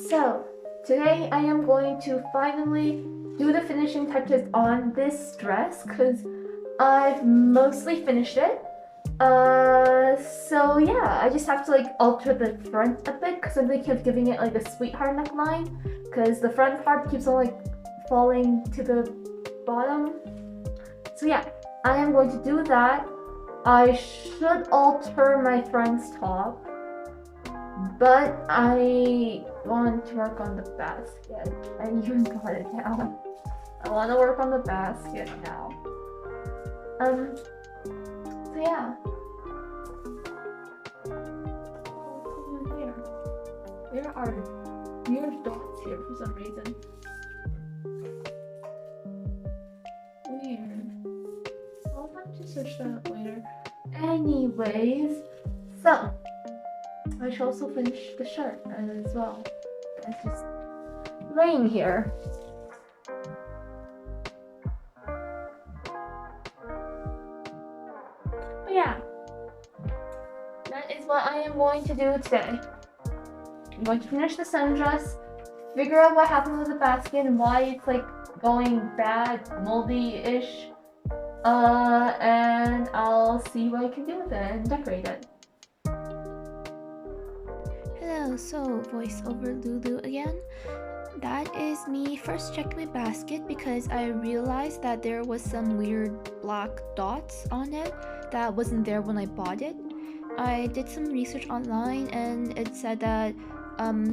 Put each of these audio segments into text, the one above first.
So, today I am going to finally do the finishing touches on this dress because I've mostly finished it. So yeah, I just have to alter the front a bit because I'm thinking of giving it like a sweetheart neckline because the front part keeps on falling to the bottom. So yeah, I am going to do that. I should alter my friend's top, but I want to work on the basket. I even got it now. I want to work on the basket now. So yeah. There are weird dots here for some reason. Weird. I'll have to search that up later. Anyways, so I should also finish the shirt as well. It's just laying here. But yeah, that is what I am going to do today. I'm going to finish the sundress, figure out what happened with the basket and why it's going bad, moldy-ish, and I'll see what I can do with it and decorate it. Hello, so voiceover Lulu again. That is me first checking my basket because I realized that there was some weird black dots on it that wasn't there when I bought it. I did some research online and it said that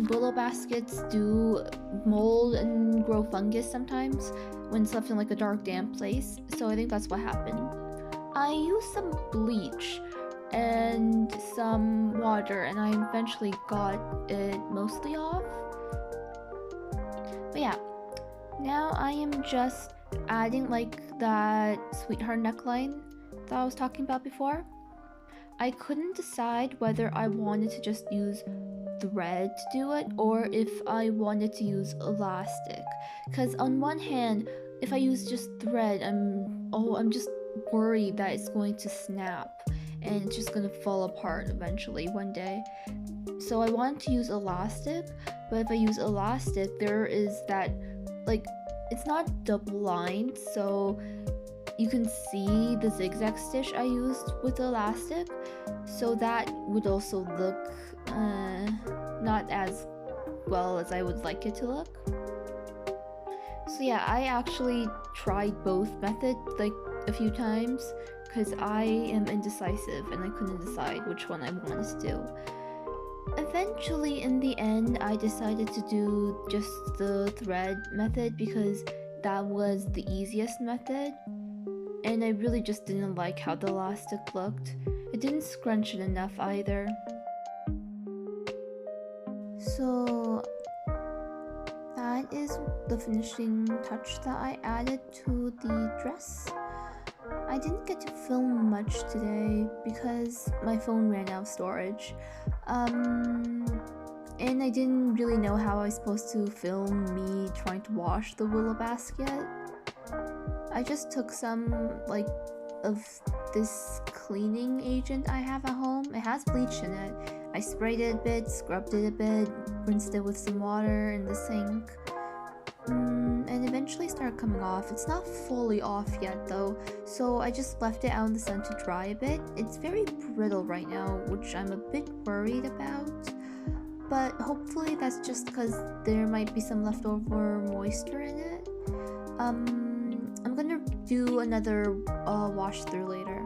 willow baskets do mold and grow fungus sometimes when it's left in a dark, damp place, so I think that's what happened. I used some bleach and some water and I eventually got it mostly off. But yeah, now I am just adding that sweetheart neckline that I was talking about before. I couldn't decide whether I wanted to just use thread to do it or if I wanted to use elastic, because on one hand, if I use just thread, I'm just worried that it's going to snap and it's just gonna fall apart eventually one day. So I wanted to use elastic, but if I use elastic, there is that it's not double lined, so you can see the zigzag stitch I used with the elastic, so that would also look not as well as I would like it to look. So yeah, I actually tried both methods a few times because I am indecisive and I couldn't decide which one I wanted to do. Eventually, in the end, I decided to do just the thread method because that was the easiest method, and I really just didn't like how the elastic looked. It didn't scrunch it enough either. So that is the finishing touch that I added to the dress. I didn't get to film much today because my phone ran out of storage. And I didn't really know how I was supposed to film me trying to wash the willow basket. I just took some of this cleaning agent I have at home. It has bleach in it. I sprayed it a bit, scrubbed it a bit, rinsed it with some water in the sink, and eventually started coming off. It's not fully off yet though, so I just left it out in the sun to dry a bit. It's very brittle right now, which I'm a bit worried about, but hopefully that's just because there might be some leftover moisture in it. I'm gonna do another wash through later.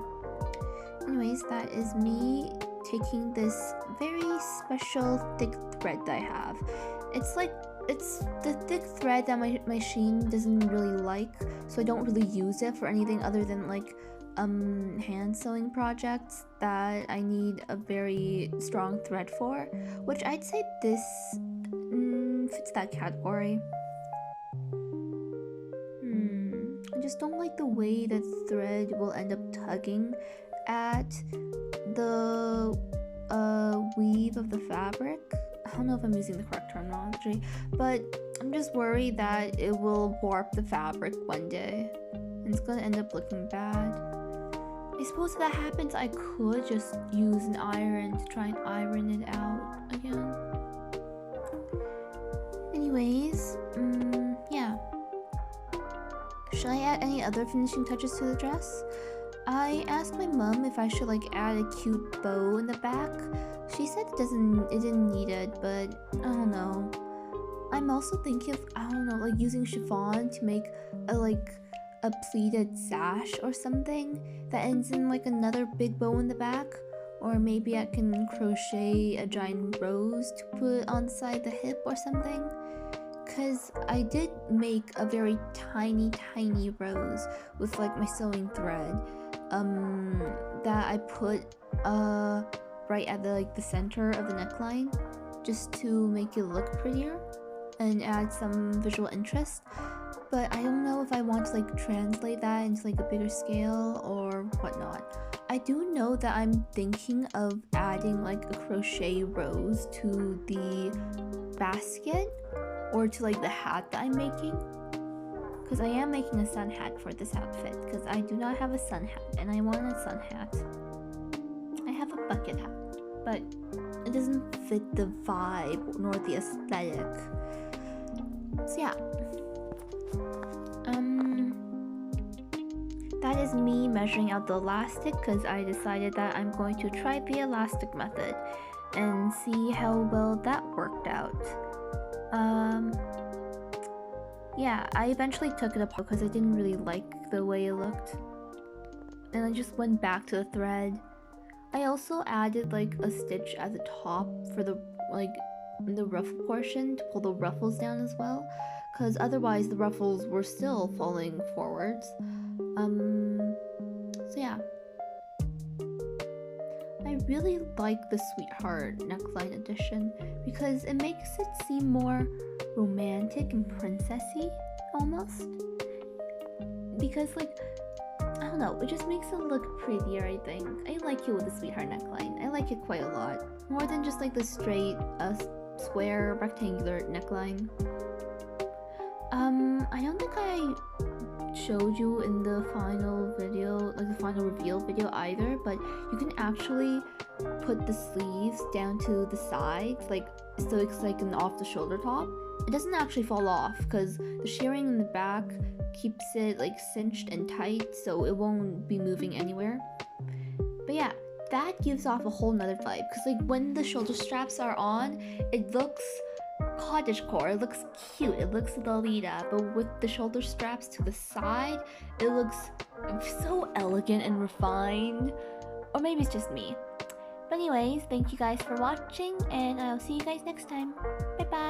Anyways, that is me taking this very special thick thread that I have. It's the thick thread that my machine doesn't really like, so I don't really use it for anything other than hand sewing projects that I need a very strong thread for, which I'd say this fits that category. I just don't like the way that thread will end up tugging at the weave of the fabric. I don't know if I'm using the correct terminology, but I'm just worried that it will warp the fabric one day and it's gonna end up looking bad. I suppose if that happens, I could just use an iron to try and iron it out again. Anyways, yeah. Should I add any other finishing touches to the dress? I asked my mom if I should like add a cute bow in the back. She said it didn't need it, but I don't know. I'm also thinking of, I don't know, like using chiffon to make a pleated sash or something that ends in like another big bow in the back. Or maybe I can crochet a giant rose to put on the side of the hip or something. Cause I did make a very tiny rose with like my sewing thread that I put right at the center of the neckline just to make it look prettier and add some visual interest. But I don't know if I want to like translate that into like a bigger scale or whatnot. I do know that I'm thinking of adding like a crochet rose to the basket or to like the hat that I'm making, because I am making a sun hat for this outfit because I do not have a sun hat and I want a sun hat. I have a bucket hat, but it doesn't fit the vibe nor the aesthetic. So yeah. That is me measuring out the elastic because I decided that I'm going to try the elastic method and see how well that worked out. Yeah, I eventually took it apart because I didn't really like the way it looked. And I just went back to the thread. I also added like a stitch at the top for the ruffle portion to pull the ruffles down as well, because otherwise the ruffles were still falling forwards. So yeah. I really like the Sweetheart neckline edition because it makes it seem more romantic and princessy almost. Because like, I don't know, it just makes it look prettier, I think. I like it with the Sweetheart neckline. I like it quite a lot. More than just like the straight, square, rectangular neckline. I don't think I showed you in the final video, like the final reveal video either, but you can actually put the sleeves down to the sides, like so it's like an off the shoulder top. It doesn't actually fall off because the shirring in the back keeps it like cinched and tight so it won't be moving anywhere. But yeah, that gives off a whole nother vibe because like when the shoulder straps are on, it looks cottagecore, it looks cute, it looks Lolita, but with the shoulder straps to the side, it looks so elegant and refined. Or maybe it's just me. But anyways, thank you guys for watching and I'll see you guys next time. Bye bye!